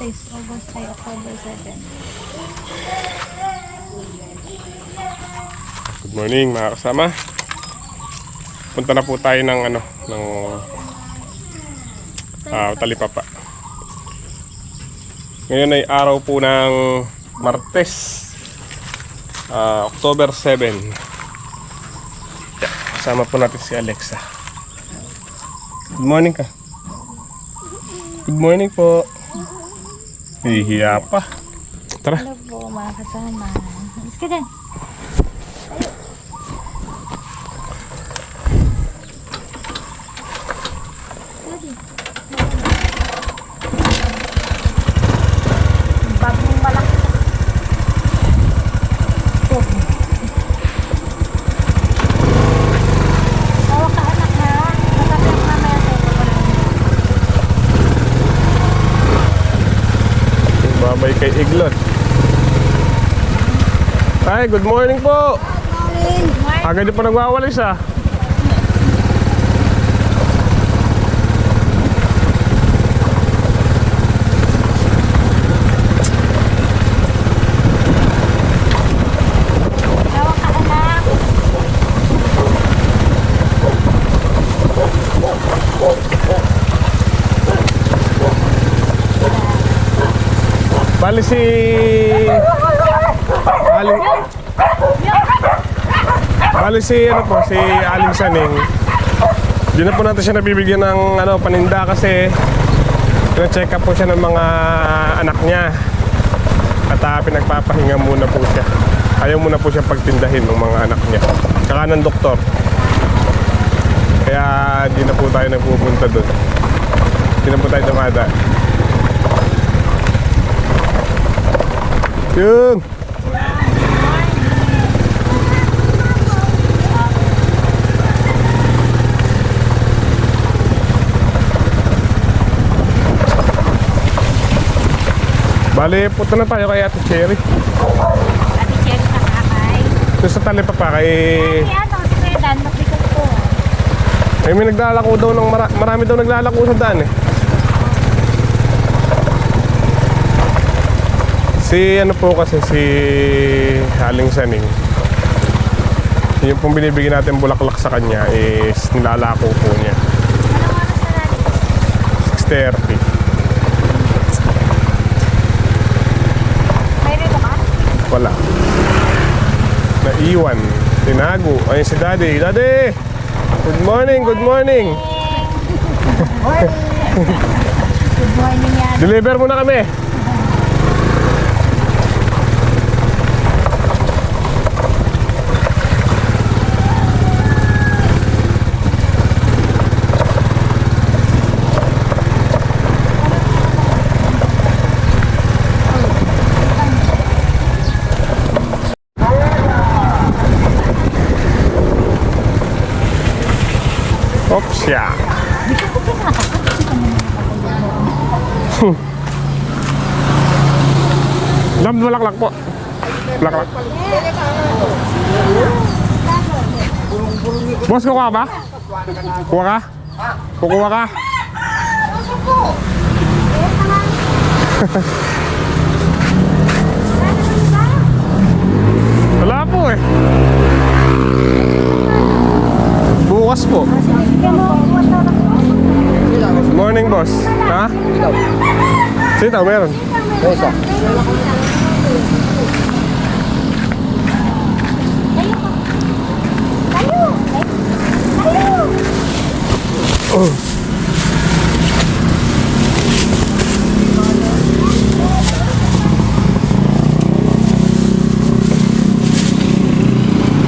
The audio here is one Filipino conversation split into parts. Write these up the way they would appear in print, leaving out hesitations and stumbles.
Martes, August ay October 7. Good morning mga kasama. Punta na po tayo ng Talipapa. Ngayon ay araw po ng Martes, October 7. Kasama po natin si Alexa. Good morning ka. Good morning po. Hihiya pa. Tara. Hello po mga kasama. Alis ka dyan. Bagong malaki. Tawa ka anak ha. Matapos mamaya tayo pa. Babay kay Iglot. Hi, good morning po. Agad di pa nagwawalis ah. Tawa ka anak. Bali si Aling Bali si si Aling Saning. Di na po natin siya nabibigyan ng paninda kasi check up po siya ng mga anak niya. At pinagpapahinga muna po siya. Ayaw muna po siya pagtindahin ng mga anak niya. Tsaka ng doktor. Kaya di na po tayo nagpupunta doon. Di na po tayo dumada. Yun! Bale, punta na tayo kay Ate Cherry. Ate Cherry ka kakay. Doon sa Talipapa kay... Si Redan, mabigat po. May naglalako daw ng marami daw naglalako sa daan eh. Si kasi si Aling Saning. Yung pong binibigyan natin bulaklak sa kanya is nilalako po niya. Anong oras na natin? 6:30. May rito ka? Wala. Naiwan. Tinago. Ayun si Daddy. Daddy! Good morning, good morning. Good morning yan. Deliver mo na kami. Oops, ya. Dam, bulaklak po. Bulaklak. Boss, kukuha ba? Kuha ka? Kukuha ka? Wala po eh. Bukas po. Good morning, boss. Ha? Sitaw, meron. Isa.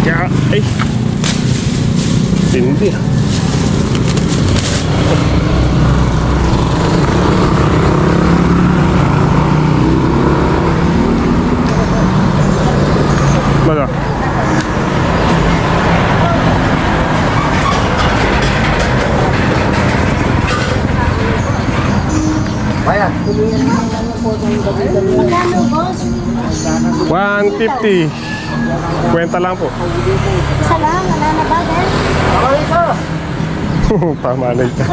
Ya, ay. Hindi. Mana? Bayan. Magkano, boss? 150. Kwenta lang po. Isa lang, wala na ba, guys? Pamanay ka.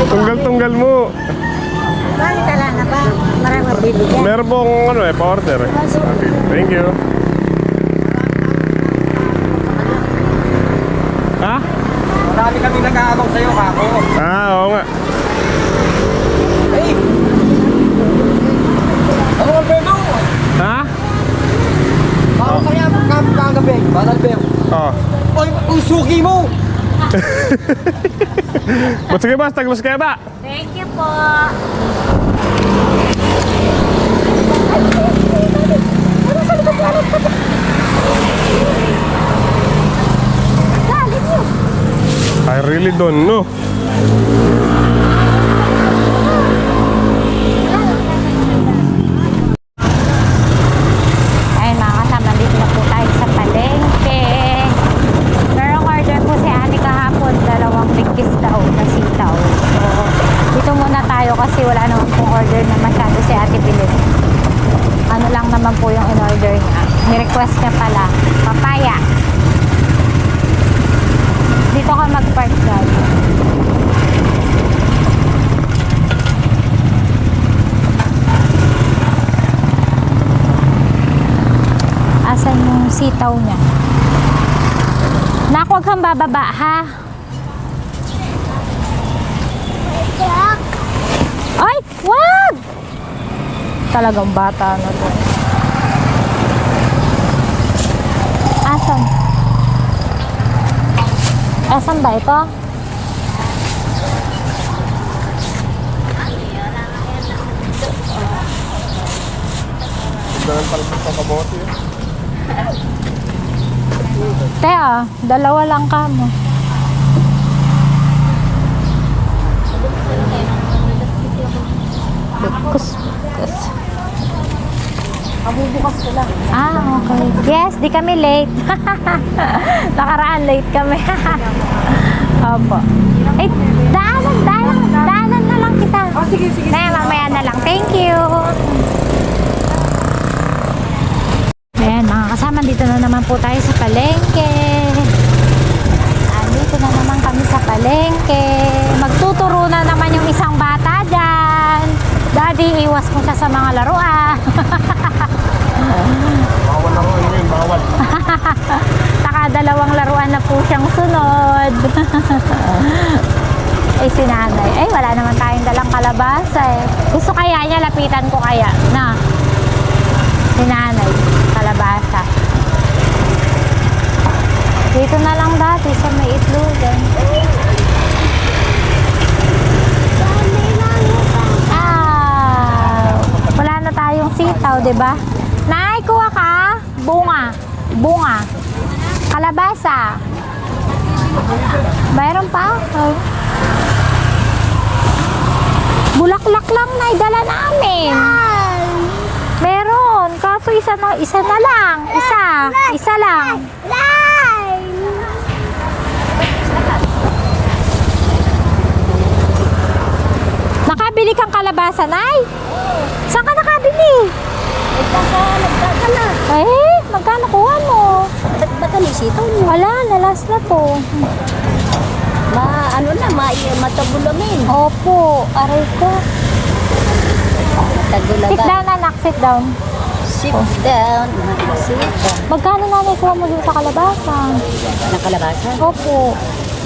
Tunggal-tunggal mo. Bali ka lang na ba? Marami mabibigyan. Meron pong ano eh, pa-order eh. Okay, thank you. Ha? Marami kami nag-aabang sa'yo, kako. Oo nga. Hey! Ano ang bebo? Ha? Baka kaya kagabi. Banal bebo. Oh. Oy, usuki mo! Ba't sige ba? Tagmas kaya ba? Thank you po. I really don't know. Ayun mga kasama, dito na po tayo sa palengke. Merong order po si Ani kahapon, 2 bigkis daw na sitaw. So, dito muna tayo kasi wala naman pong order na masyado si Ate Bilin. Ano lang naman po yung in-order niya. Ni-request niya pala, papaya. Dito ka mag-park dyan. Asan yung sitaw niya? Nak, huwag kang bababa, ha? Ay, wag! Talagang bata na to. Asan? Asan ba ito? Ganun pala sa kabote eh. Teo, 2 lang ka mo. Kus. Bubukas ko lang. Ah, okay. Yes, di kami late. Nakaraan late kami. Opo. Eh, daanan na lang kita. Oh, sige. Mamaya na lang. Thank you. Ayan, mga kasama, dito na naman po tayo sa palengke. Dito na naman kami sa palengke. Magtuturo na naman yung isang bata dyan. Daddy, iwas mo siya sa mga laruan. Bawal ako ano yun, bawal. Saka 2 laruan na po siyang sunod. Eh, si nanay. Eh, wala naman tayong dalang kalabasa eh. Gusto kaya niya, lapitan ko kaya na. Si nanay, kalabasa. Dito na lang dati sa may itlogan. Ah, wala na tayong sitaw, 'di ba? Nay, kuha ka. Bunga. Kalabasa. Mayroon pa? Oh. Bulaklak lang na dala namin. Meron. Kaso isa na lang. Isa lang. Nakabili kang kalabasa, Nay? Saan ka nakabili? Eh, magkano kuha mo? Ba't ano sitaw niyo? Wala, nalas na to. Matabulamin. Opo, aray ko. Matagulagan. Sit down, anak, sit down. Sit down. Sitaw. Magkano nanay kuha mo dito sa kalabasa? Nakalabasa? Opo.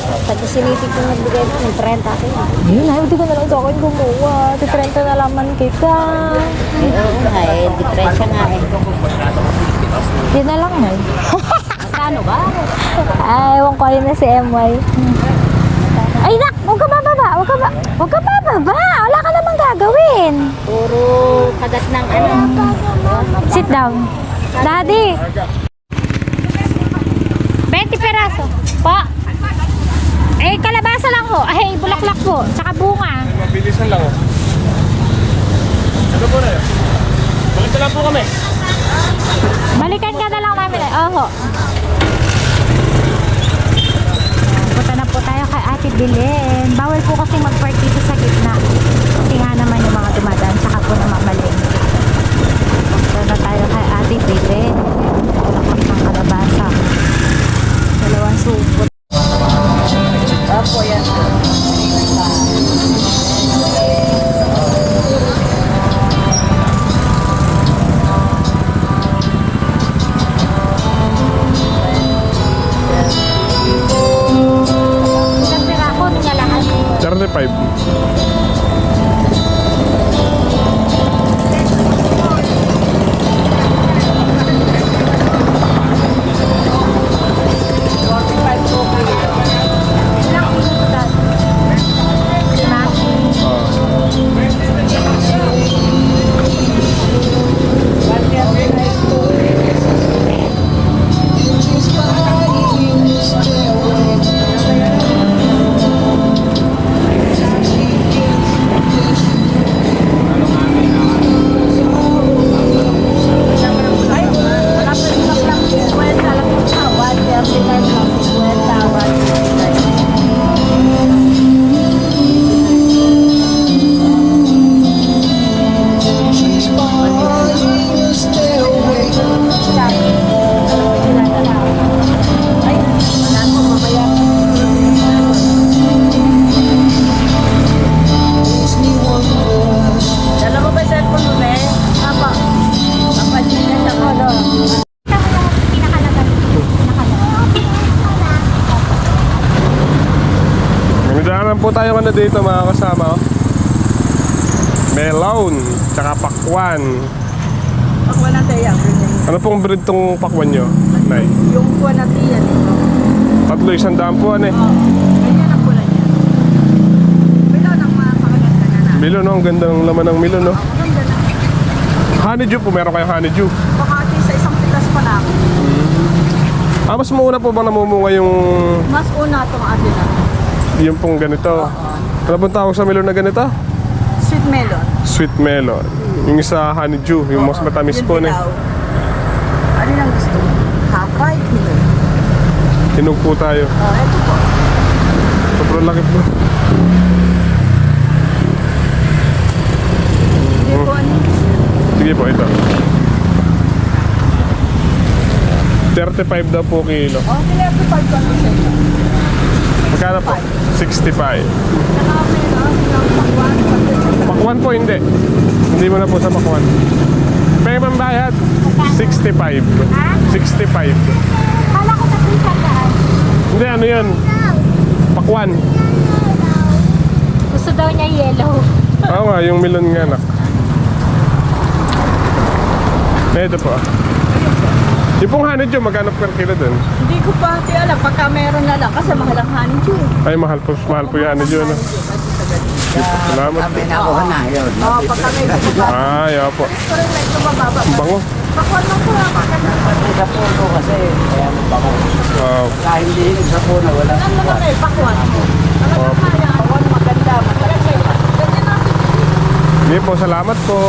Pati sinitig ko nagbigay mo ng 30 ako. Yun, ay, hindi ko na lang sa akin gumawa. Titrenta na laman kita. Eh, oo nga eh. Diferensya nga eh. Yun na lang, Nay. Magkano ba? Ay, ewan ko yun na si MY. Ay, nak! Huwag ka bababa! Huwag ka bababa! Wala ka namang gagawin! Puro kagat ng ano. Sit down. Daddy! 20 peraso. Pa! Eh, kalabasa lang ho. Ay, bulaklak po. Tsaka bunga. Mabilisan lang oh. Ano po na yun? Balik na lang po kami. Balikan ka na lang namin. Oho. Punta na po tayo kay Ate Bilin. Bawal po kasi mag-park dito sa gitna. Kasi nga naman yung mga dumadaan. Tsaka po na mamaling. Punta na tayo kay Ate Bilin. Bulaklak ng kalabasa. Opo, yan. Ilang piraso niya lahat. 35. Ilang kilo dad? Lima? Ay, wala pa rin lang 50 lang po sa 135 lang 50, 135. Ay, wala po mamaya. Dala mo ba yung cellphone mo, be? Apa. Kapag niya siya ko, no? Ito yung pinakalaban. Magdaanan po tayo ano dito mga kasama. Oh. Melon, tsaka pakwan. Pag wala tayo, Ano pong breed tong pakwan nyo? Nay. yung kuha natin yan. Tatlo, 100 po ano eh. Ganyan ang pula niya. Bilo ng mga pakaganda na na. Milo no, ang ganda ng laman ng milo no. Maganda na. Honeydew po, meron kayong honeydew. Baka atin sa isang pitas pa lang. Mas mauna po bang namumunga yung Mas una itong atin na. yung pong ganito? Ano pong tawag sa melon na ganito? Sweet melon. Sweet melon. Yung isa honeydew, yung mas matamis Yung po na. dilaw. Ano lang gusto mo? Hapay, hilo. Hinog po tayo. Ito po. Sobrang laki po. Hindi po ano. Sige po, ito. 35 daw po kilo. Oh, tinepo 5 ko ano sa inyo. Magkano po? 65. Saka meron yung pakwan. Pakwan po hindi. Hindi mo na po sa pakwan. May mambayad. 65. 65. Kala ko sa pinagdaan. Hindi, ano yun? Pakwan. Gusto daw niya yellow. Oo nga, yung melon nga anak. Ito po. Yung pong honeydew, magkano per kilo dun? Hindi ko pa alam. Pagka meron na lang. Kasi mahal ang honeydew. Ay, mahal po yung honeydew. Ano? Salamat po. Nakuha na yun. Oo, pagka may ito. Ay, opo. Ito rin lang ito mababa. Ang bango. Pakwan lang po lang. Sa puno kasi, kaya mabango. Wow. Kahit hindi hinog sa puno, wala. Ano naman eh, pakwan mo. Talagang kaya. Pakwan maganda. Matalas siya. Ganyan natin. Hindi po, salamat po.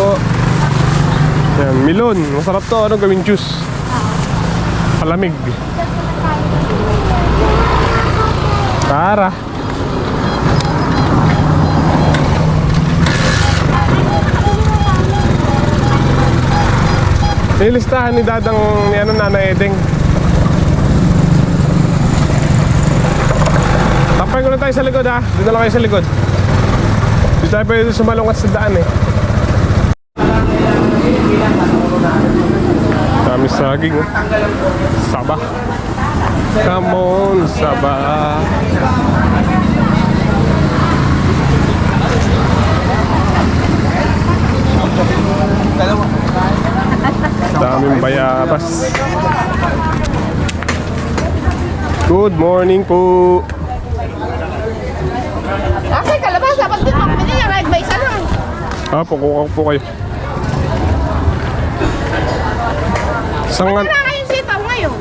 Yan, melon. Masarap to. Ano gawing juice? Palamig. Tara. Nilistahan ni Dadang ni ano, Nanay Edeng. Tampay ko na tayo sa likod ha. Dito lang kayo sa likod. Dito tayo pwede sumalungat sa daan eh. Dami saging oh. Saba. Come on, Saba. Daming bayabas. Good morning po. Kasi kalabasa, pag din makapili yan, right ba isa lang? Kukuha po kayo. Sangan. Wala kayong sitaw ngayon.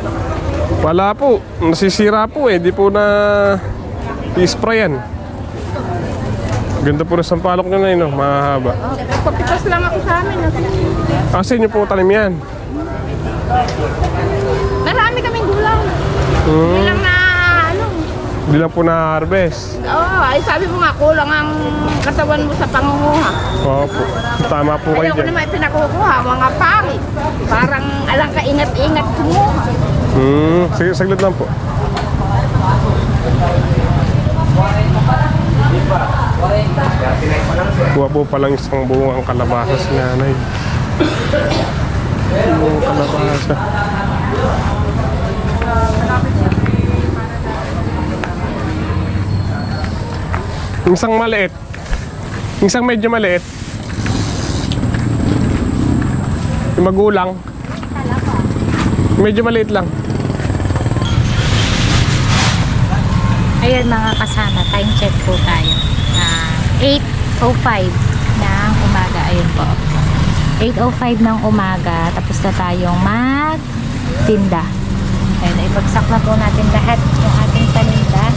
Wala po. Nasisira po eh. Di po na i-sprayan. Ganda po na sampalok nyo na yun. Oh. Mahaba. Papipas lang ako sa amin. Sa inyo po talim yan. Marami kaming gulaw. Hindi lang na ano. Hindi lang po na-harvest. Oo, ay sabi mo nga, kulang ang katawan mo sa pangunguha. Opo. Tama po kayo Ayaw ko dyan. naman pinakukuha, mga pangit. Parang alang ka ingat-ingat kumuha. Sige, saglit lang po. Tumabo pa lang isang buong ang kalabasa si nanay. Buong kalabasa. Isang maliit. Isang medyo maliit. Yung magulang. Medyo maliit lang. Ayun mga kasama, time check po tayo. 8:05 ng umaga. Ayun po. 8:05 ng umaga. Tapos na tayong magtinda. Ayun, ibagsak na po natin lahat yung ating paninda.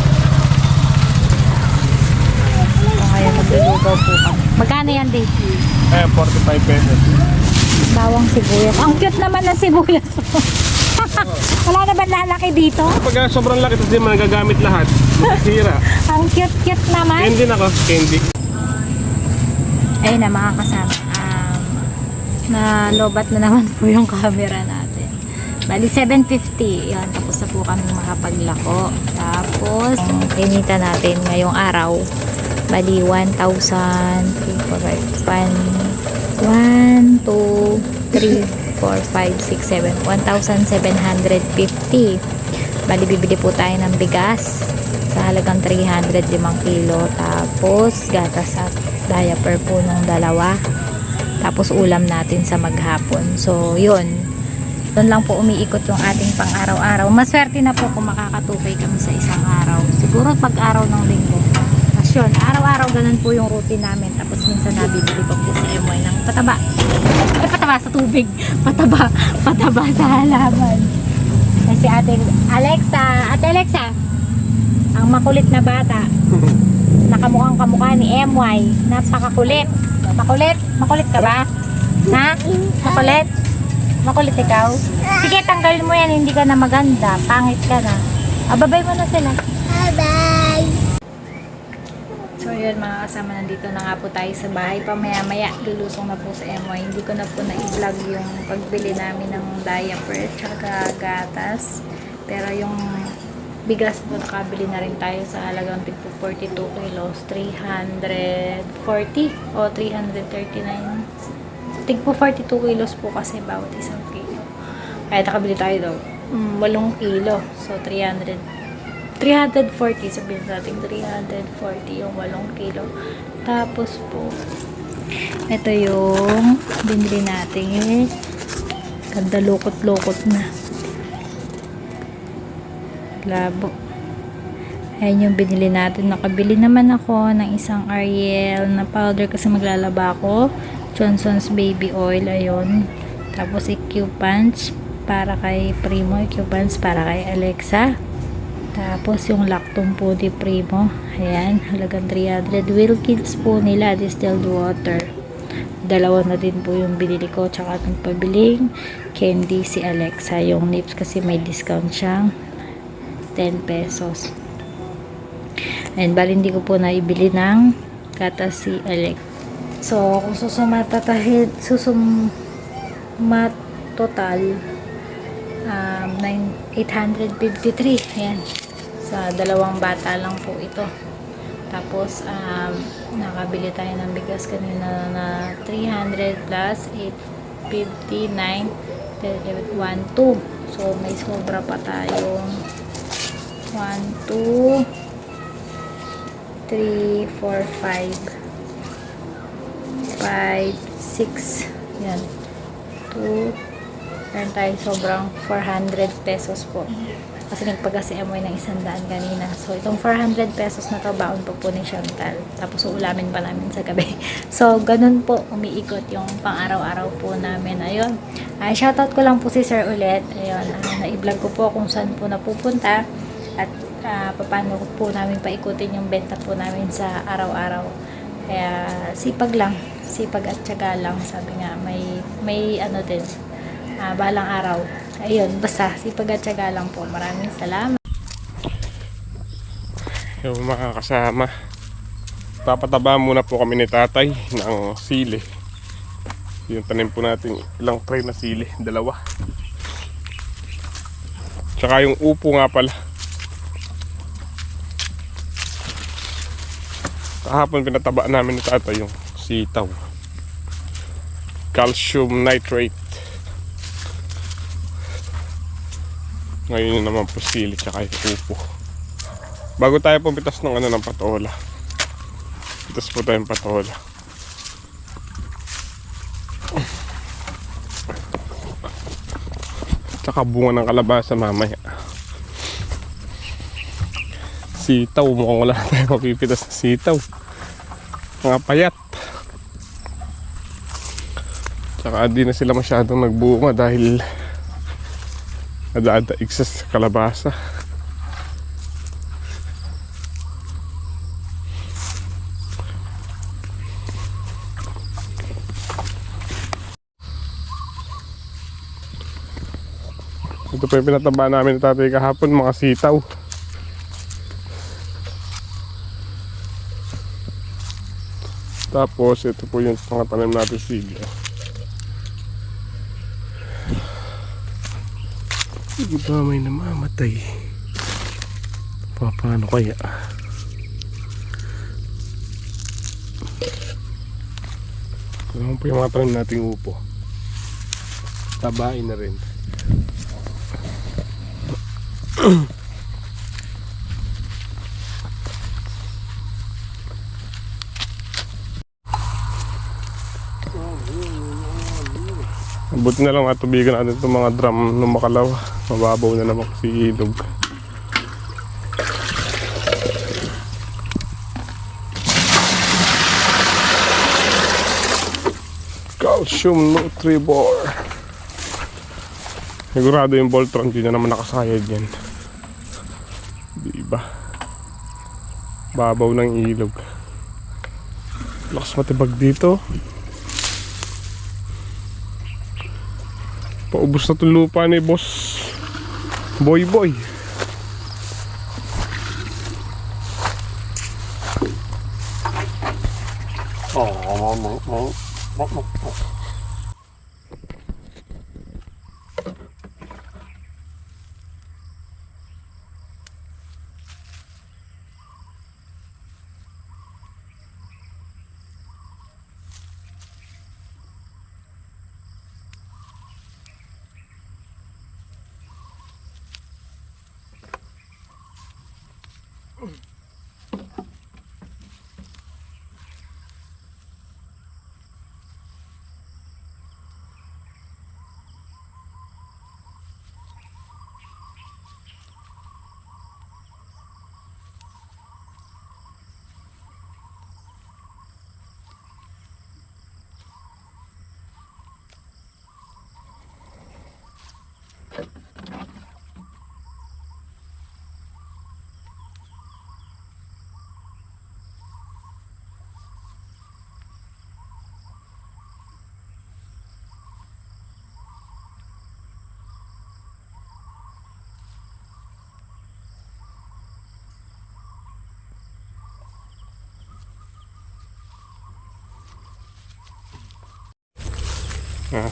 So ngayon, maglulugaw po kami. Magkano yan, Dave? 45 pesos. Bawang sibuyas. Ang cute naman ng sibuyas. Wala na ba lalaki dito? Pag sobrang laki, tapos di mo nagagamit lahat. Masisira. Ang cute-cute naman. Candy na ko. Candy. Ayun na mga kasama. Na-lobat na naman po yung camera natin. Bali 7:50. Yan, tapos na po kami makapaglako. Tapos, ang kinita natin ngayong araw. Bali 1,000, 1, 2, 3, 4, 5, 6, 7. 1,750. Bali, bibili po tayo ng bigas sa halagang 305 kilo. Tapos, gatas at diaper po nung dalawa. Tapos, ulam natin sa maghapon. So, yun. Doon lang po umiikot yung ating pang-araw-araw. Maswerte na po kung makakatukay kami sa isang araw. Siguro pag-araw ng linggo. Tapos yun, araw-araw ganun po yung routine namin. Tapos minsan nabibili pa po si MY ng pataba. Ay, pataba sa tubig. Pataba sa halaman. Kasi Ate Alexa, ang makulit na bata. Nakamukhang kamukha ni MY. Napakakulit. Makulit ka ba? Ha? Makulit? Makulit ikaw? Sige, tanggalin mo yan. Hindi ka na maganda. Pangit ka na. Babay mo na sila. Bye-bye! So yun mga kasama, nandito na nga po tayo sa bahay. Pamaya-maya, lulusong na po sa MY. Hindi ko na po na-vlog yung pagbili namin ng diaper tsaka gatas. Pero yung bigas po, nakabili na rin tayo sa halagang 42 kilos. 340 o 339. Tigpo 42 kilos po kasi bawat isang kilo. Kaya nakabili tayo daw 8 kilo. So 340, sabihin natin 340 yung 8 kilo. Tapos po ito yung binili natin. Ganda, lukot-lukot na. Labo. Ayan yung binili natin. Nakabili naman ako ng isang Ariel na powder kasi maglalaba ako. Johnson's Baby Oil, ayun. Tapos EQ Punch para kay Primo, EQ Punch para kay Alexa. Tapos yung Lactum po di Primo, ayan, halagang 300. Wilkins po nila, distilled water. Dalawa na din po yung binili ko, tsaka nagpabiling candy si Alexa. Yung nips kasi may discount siyang 10 pesos. And bali hindi ko po naibili ng gatas si Alexa. So, kung susumat total 853. Ayan. Sa dalawang bata lang po ito. Tapos, nakabili tayo ng bigas kanina na 300 plus 859 12. So, may sobra pa tayong 1, 2 3, 4, 5 5, 6 yan 2, meron tayo sobrang 400 pesos po kasi nagpagasi amoy ng 100 kanina. So itong 400 pesos na to, baon pa po ni Chantal, tapos uulamin pa namin sa gabi. So ganun po umiikot yung pang araw-araw po namin. Ayun, shoutout ko lang po si Sir ulit. Ayun, na-i-vlog ko po kung saan po napupunta at paano po namin paikutin yung benta po namin sa araw-araw. Kaya sipag lang, sipag at tiyaga lang, sabi nga, may ano din, balang araw. Ayun, basta sipag at tiyaga lang po. Maraming salamat. Yung mga kasama, papataba muna po kami ni tatay ng sili. Yung tanim po natin ilang tray na sili, 2. Tsaka yung upo nga pala. Kahapon pinataba namin ni tatay yung sitaw. Calcium nitrate. Ngayon yun naman po sili tsaka yung upo. Bago tayo pumitas ng ano ng patola. Pitas po tayong patola. Tsaka bunga ng kalabasa mamaya. Sitaw, mukhang wala na tayong mapipitas na sitaw. Mga payat. Tsaka di na sila masyadong nagbunga dahil nadaadaig sa kalabasa. Ito po yung pinataba namin ni tatay kahapon, mga sitaw. Tapos ito po yung mga tanim natin sili. Iba may namamatay. Paano kaya? Ano po yung mga tanim nating upo? Tabain na rin. Buti na lang matubigan natin itong mga drum ng Makalaw. Mababaw na naman si ilog. Calcium Nutribor. Sigurado yung Voltron, hindi na naman nakasayad yan. Diba? Babaw ng ilog. Lakas matibag dito. Paubos na itong lupa ni Boss Boy Boy.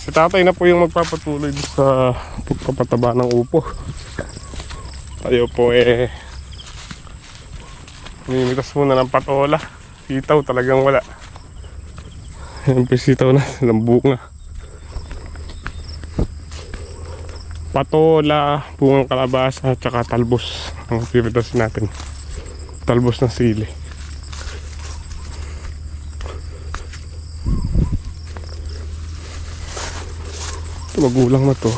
Si tatay na po yung magpapatuloy sa pagpapataba ng upo. Tayo po mimitas muna ng patola. Sitaw talagang wala. Yan po sitaw na, lambunga. Patola, bungang kalabasa, tsaka talbos ang pimitas natin. Talbos ng sili. Magulang na to.